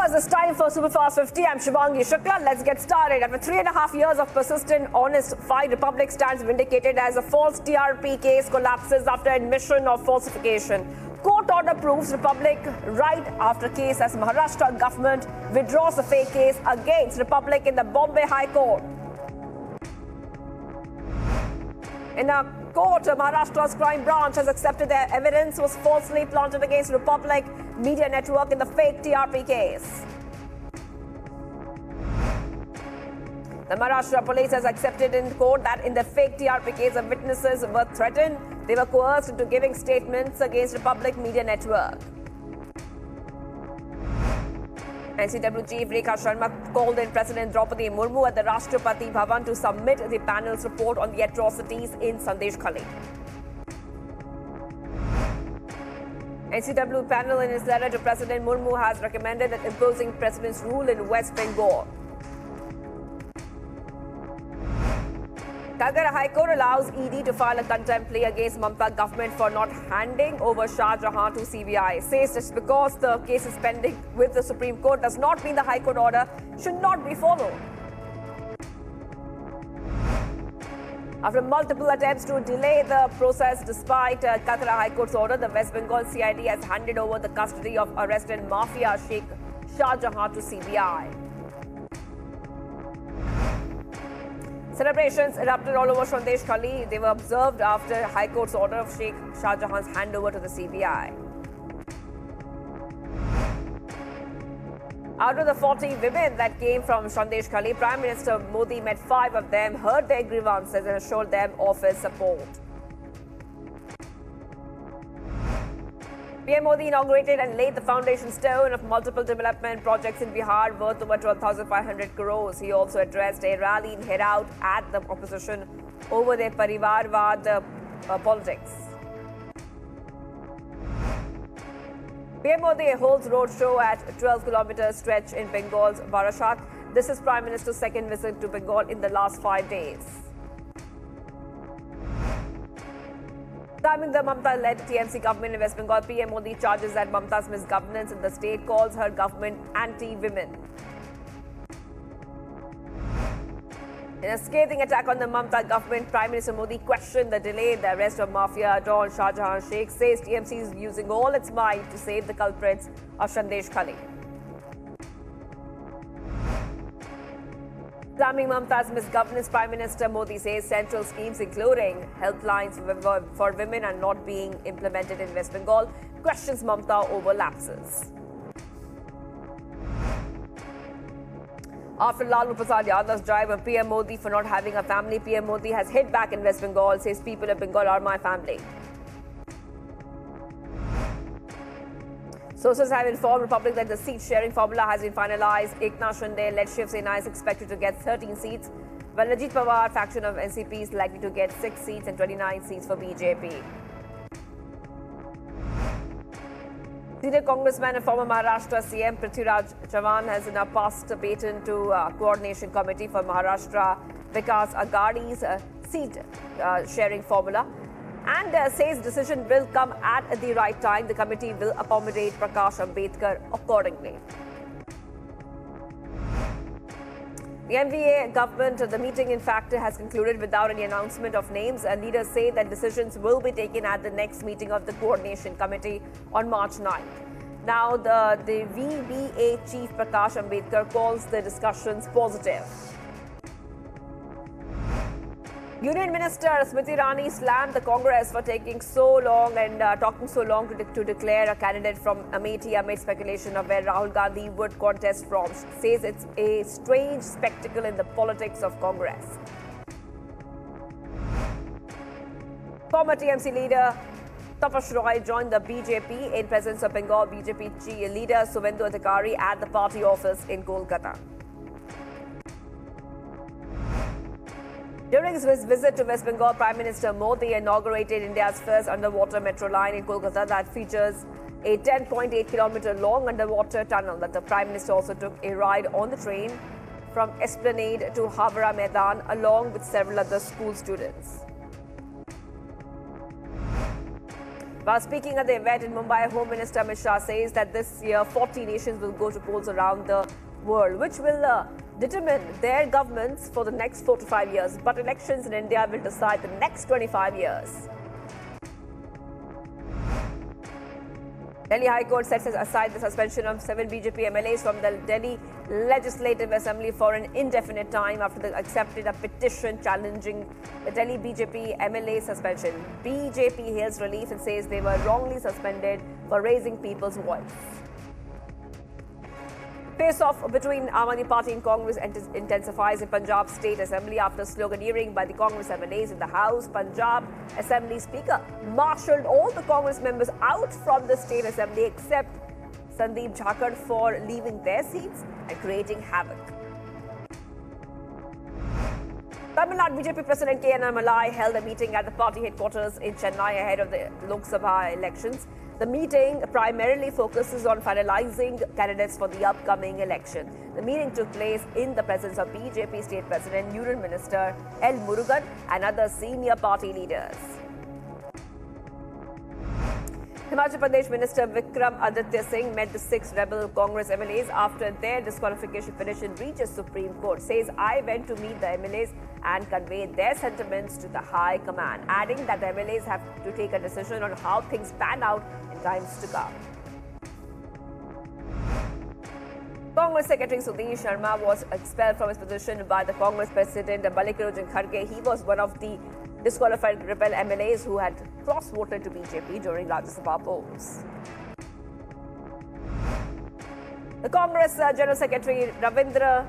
viewers, it's time for Superfast 50. I'm Shivangi Shukla. Let's get started. After 3.5 years of persistent, honest fight, Republic stands vindicated as a false TRP case collapses after admission of falsification. Court order proves Republic right after case as Maharashtra government withdraws the fake case against Republic in the Bombay High Court. In a court, Maharashtra's crime branch has accepted their evidence was falsely planted against Republic Media Network in the fake TRP case. The Maharashtra police has accepted in court that in the fake TRP case, the witnesses were threatened. They were coerced into giving statements against Republic Media Network. NCW Chief Rekha Sharma called in President Draupadi Murmu at the Rashtrapati Bhavan to submit the panel's report on the atrocities in Sandesh Khali. NCW panel in its letter to President Murmu has recommended that imposing President's rule in West Bengal. Calcutta High Court allows ED to file a contempt plea against Mamata government for not handing over Shah Jahan to CBI. Says just because the case is pending with the Supreme Court does not mean the High Court order should not be followed. After multiple attempts to delay the process despite Calcutta High Court's order, the West Bengal CID has handed over the custody of arrested mafia Sheikh Shah Jahan to CBI. Celebrations erupted all over Sandesh Khali. They were observed after High Court's order of Sheikh Shah Jahan's handover to the CBI. Out of the 40 women that came from Sandesh Khali, Prime Minister Modi met 5 of them, heard their grievances and assured them of his support. PM Modi inaugurated and laid the foundation stone of multiple development projects in Bihar worth over 12,500 crores. He also addressed a rally in Heraut at the opposition over their Parivarvad politics. PM Modi holds roadshow at 12-kilometer stretch in Bengal's Barashat. This is Prime Minister's second visit to Bengal in the last 5 days. Timing the Mamata-led TMC government in West Bengal, PM Modi charges that Mamata's misgovernance in the state, calls her government anti-women. In a scathing attack on the Mamata government, Prime Minister Modi questioned the delay in the arrest of mafia Don Shah Jahan Sheikh, says TMC is using all its might to save the culprits of Sandesh Khali. Slamming Mamata's misgovernance, Prime Minister Modi says central schemes including helplines for women are not being implemented in West Bengal, questions Mamata over lapses. After Lalu Prasad Yadav's drive on PM Modi for not having a family, PM Modi has hit back in West Bengal, says people of Bengal are my family. Sources have informed Republic that the seat-sharing formula has been finalized. Eknath Shinde-led Shiv Sena is expected to get 13 seats, while Ajit Pawar faction of NCP is likely to get 6 seats and 29 seats for BJP. Senior congressman and former Maharashtra CM Prithviraj Chavan has now passed a baton to Coordination Committee for Maharashtra Vikas Aghadi's seat-sharing formula, and says decision will come at the right time. The committee will accommodate Prakash Ambedkar accordingly. The MVA government, the meeting in fact has concluded without any announcement of names, and leaders say that decisions will be taken at the next meeting of the Coordination Committee on March 9th. Now, the VBA chief Prakash Ambedkar calls the discussions positive. Union Minister Smriti Irani slammed the Congress for taking so long and talking so long to declare a candidate from Amethi amid speculation of where Rahul Gandhi would contest from. Says it's a strange spectacle in the politics of Congress. Former TMC leader Tapash Roy joined the BJP in presence of Bengal BJP leader Suvendu Adhikari at the party office in Kolkata. During his visit to West Bengal, Prime Minister Modi inaugurated India's first underwater metro line in Kolkata that features a 10.8-kilometer long underwater tunnel. That the Prime Minister also took a ride on the train from Esplanade to Havara Maidan along with several other school students. While speaking at the event in Mumbai, Home Minister Amit Shah says that this year 40 nations will go to polls around the world, which will determine their governments for the next 4 to 5 years. But elections in India will decide the next 25 years. Delhi High Court sets aside the suspension of 7 BJP MLAs from the Delhi Legislative Assembly for an indefinite time after they accepted a petition challenging the Delhi BJP MLA suspension. BJP hails relief and says they were wrongly suspended for raising people's voice. Face-off between Aam Aadmi Party and Congress intensifies in Punjab State Assembly after sloganeering by the Congress MLAs in the House. Punjab Assembly Speaker marshalled all the Congress members out from the State Assembly except Sandeep Jhakar for leaving their seats and creating havoc. Tamil Nadu BJP President K. N. Malai held a meeting at the party headquarters in Chennai ahead of the Lok Sabha elections. The meeting primarily focuses on finalizing candidates for the upcoming election. The meeting took place in the presence of BJP State President, Union Minister L. Murugan and other senior party leaders. Himachal Pradesh Minister Vikram Aditya Singh met the 6 rebel Congress MLAs after their disqualification petition reaches Supreme Court. Says, I went to meet the MLAs and convey their sentiments to the High Command, adding that the MLAs have to take a decision on how things pan out in times to come. Congress Secretary Sudhir Sharma was expelled from his position by the Congress President Mallikarjun Kharge. He was one of the disqualified rebel MLAs who had cross-voted to BJP during Rajya Sabha polls. The Congress General Secretary Ravindra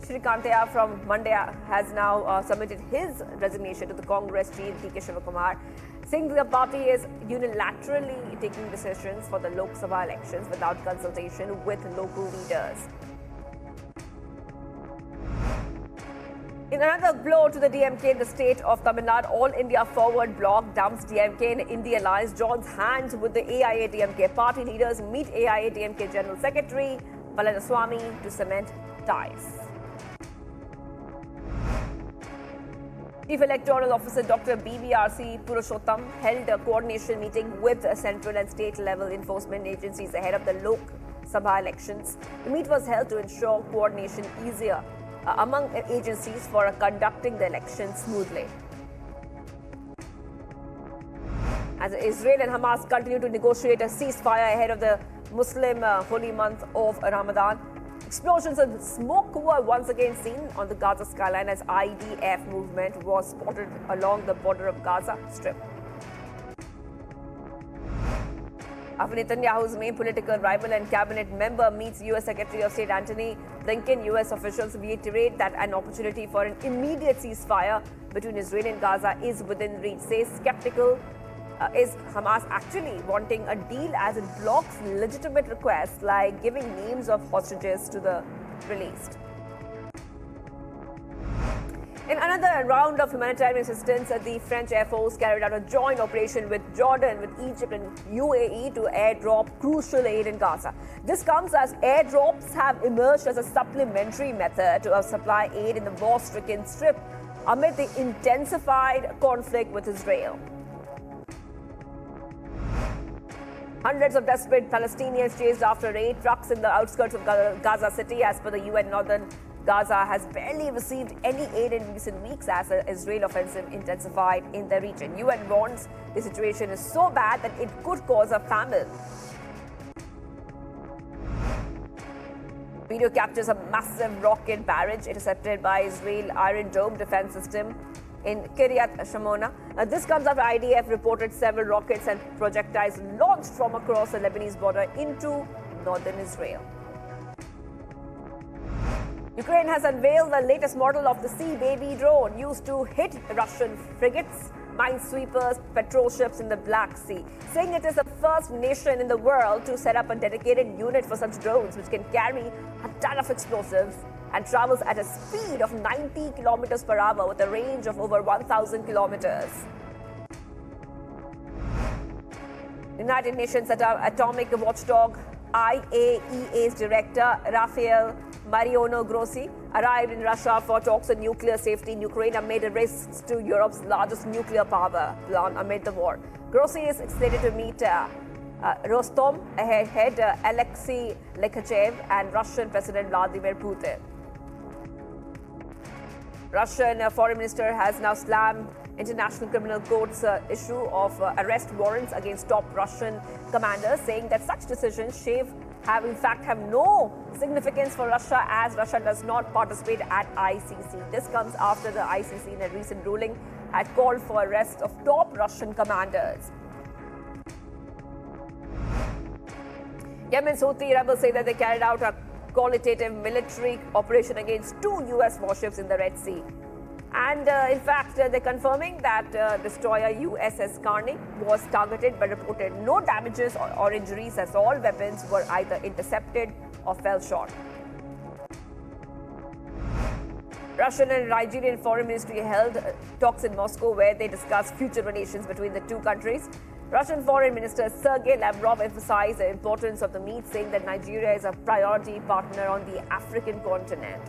Shrikantaiah from Mandya has now submitted his resignation to the Congress chief D.K. Shivakumar, saying the party is unilaterally taking decisions for the Lok Sabha elections without consultation with local leaders. In another blow to the DMK in the state of Tamil Nadu, All India Forward Bloc dumps DMK and India Alliance, joins hands with the AIA-DMK. Party leaders meet AIA-DMK General Secretary Palaniswamy to cement ties. Chief Electoral Officer Dr. BVRC Purushottam held a coordination meeting with central and state level enforcement agencies ahead of the Lok Sabha elections. The meet was held to ensure coordination easier among agencies for conducting the election smoothly. As Israel and Hamas continue to negotiate a ceasefire ahead of the Muslim holy month of Ramadan, explosions and smoke were once again seen on the Gaza skyline as IDF movement was spotted along the border of Gaza Strip. After Netanyahu's main political rival and cabinet member meets U.S. Secretary of State Antony Blinken, U.S. officials reiterate that an opportunity for an immediate ceasefire between Israel and Gaza is within reach. Says skeptical, is Hamas actually wanting a deal as it blocks legitimate requests like giving names of hostages to the released? In another round of humanitarian assistance, the French Air Force carried out a joint operation with Jordan, with Egypt and UAE to airdrop crucial aid in Gaza. This comes as airdrops have emerged as a supplementary method to supply aid in the war-stricken Strip amid the intensified conflict with Israel. Hundreds of desperate Palestinians chased after 8 trucks in the outskirts of Gaza City. As per the UN, northern Gaza has barely received any aid in recent weeks as the Israel offensive intensified in the region. UN warns the situation is so bad that it could cause a famine. Video captures a massive rocket barrage intercepted by Israel Iron Dome defense system in Kiryat Shimona. This comes after IDF reported several rockets and projectiles launched from across the Lebanese border into northern Israel. Ukraine has unveiled the latest model of the Sea Baby drone used to hit Russian frigates, minesweepers, patrol ships in the Black Sea, saying it is the first nation in the world to set up a dedicated unit for such drones, which can carry a ton of explosives and travels at a speed of 90 kilometers per hour with a range of over 1,000 kilometers. United Nations Atomic Watchdog IAEA's director Rafael Mariano Grossi, arrived in Russia for talks on nuclear safety in Ukraine amid risks to Europe's largest nuclear power plant amid the war. Grossi is slated to meet Rostom head Alexei Lekachev and Russian President Vladimir Putin. Russian Foreign Minister has now slammed International Criminal Court's issue of arrest warrants against top Russian commanders, saying that such decisions have no significance for Russia, as Russia does not participate at ICC. This comes after the ICC in a recent ruling had called for arrest of top Russian commanders. Yemen's Houthi rebels say that they carried out a qualitative military operation against 2 US warships in the Red Sea. And in fact, they're confirming that destroyer USS Carney was targeted but reported no damages or injuries, as all weapons were either intercepted or fell short. Russian and Nigerian foreign ministry held talks in Moscow where they discussed future relations between the two countries. Russian Foreign Minister Sergei Lavrov emphasized the importance of the meet, saying that Nigeria is a priority partner on the African continent.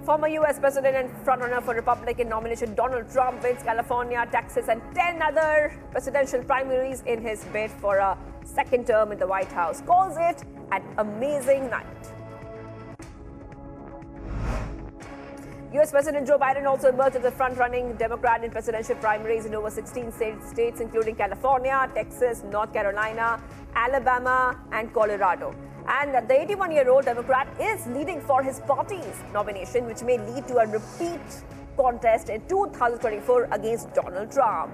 Former U.S. President and frontrunner for Republican nomination Donald Trump wins California, Texas, and 10 other presidential primaries in his bid for a second term in the White House. Calls it an amazing night. U.S. President Joe Biden also emerged as the front-running Democrat in presidential primaries in over 16 states, including California, Texas, North Carolina, Alabama, and Colorado. And the 81-year-old Democrat is leading for his party's nomination, which may lead to a repeat contest in 2024 against Donald Trump.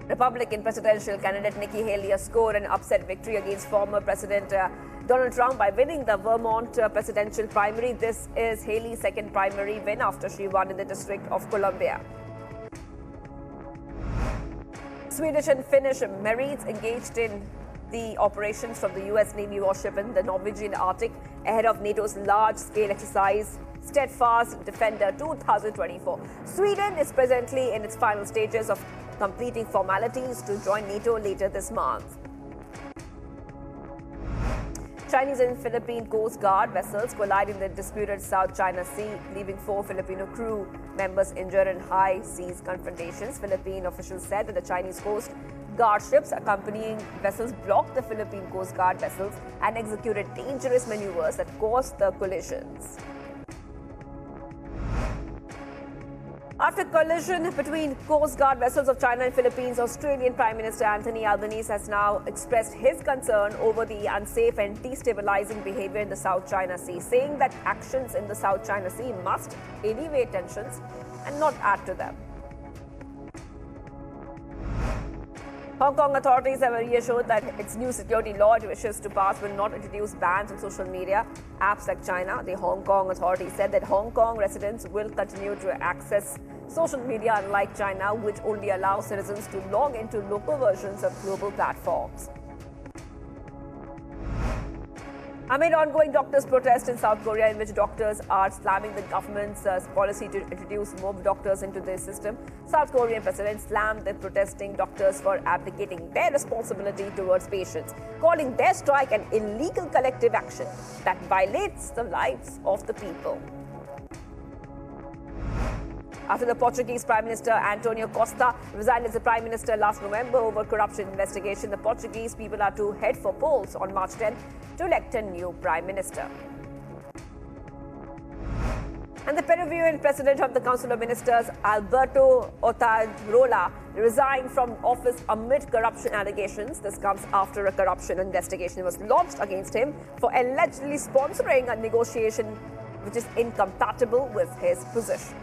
Republican presidential candidate Nikki Haley scored an upset victory against former President Donald Trump by winning the Vermont presidential primary. This is Haley's second primary win after she won in the District of Columbia. Swedish and Finnish Marines engaged in the operations from the U.S. Navy warship in the Norwegian Arctic ahead of NATO's large-scale exercise Steadfast Defender 2024. Sweden is presently in its final stages of completing formalities to join NATO later this month. Chinese and Philippine Coast Guard vessels collide in the disputed South China Sea, leaving 4 Filipino crew members injured in high seas confrontations. Philippine officials said that the Chinese Coast Guard ships accompanying vessels blocked the Philippine Coast Guard vessels and executed dangerous maneuvers that caused the collisions. After collision between Coast Guard vessels of China and Philippines, Australian Prime Minister Anthony Albanese has now expressed his concern over the unsafe and destabilizing behavior in the South China Sea, saying that actions in the South China Sea must alleviate tensions and not add to them. Hong Kong authorities have reassured that its new security law it wishes to pass will not introduce bans on social media apps like China. The Hong Kong authorities said that Hong Kong residents will continue to access social media, unlike China, which only allows citizens to log into local versions of global platforms. Amid ongoing doctors' protests in South Korea, in which doctors are slamming the government's policy to introduce more doctors into the system, South Korean president slammed the protesting doctors for abdicating their responsibility towards patients, calling their strike an illegal collective action that violates the lives of the people. After the Portuguese Prime Minister Antonio Costa resigned as the Prime Minister last November over corruption investigation, the Portuguese people are to head for polls on March 10 to elect a new Prime Minister. And the Peruvian President of the Council of Ministers, Alberto Otarola, resigned from office amid corruption allegations. This comes after a corruption investigation was launched against him for allegedly sponsoring a negotiation which is incompatible with his position.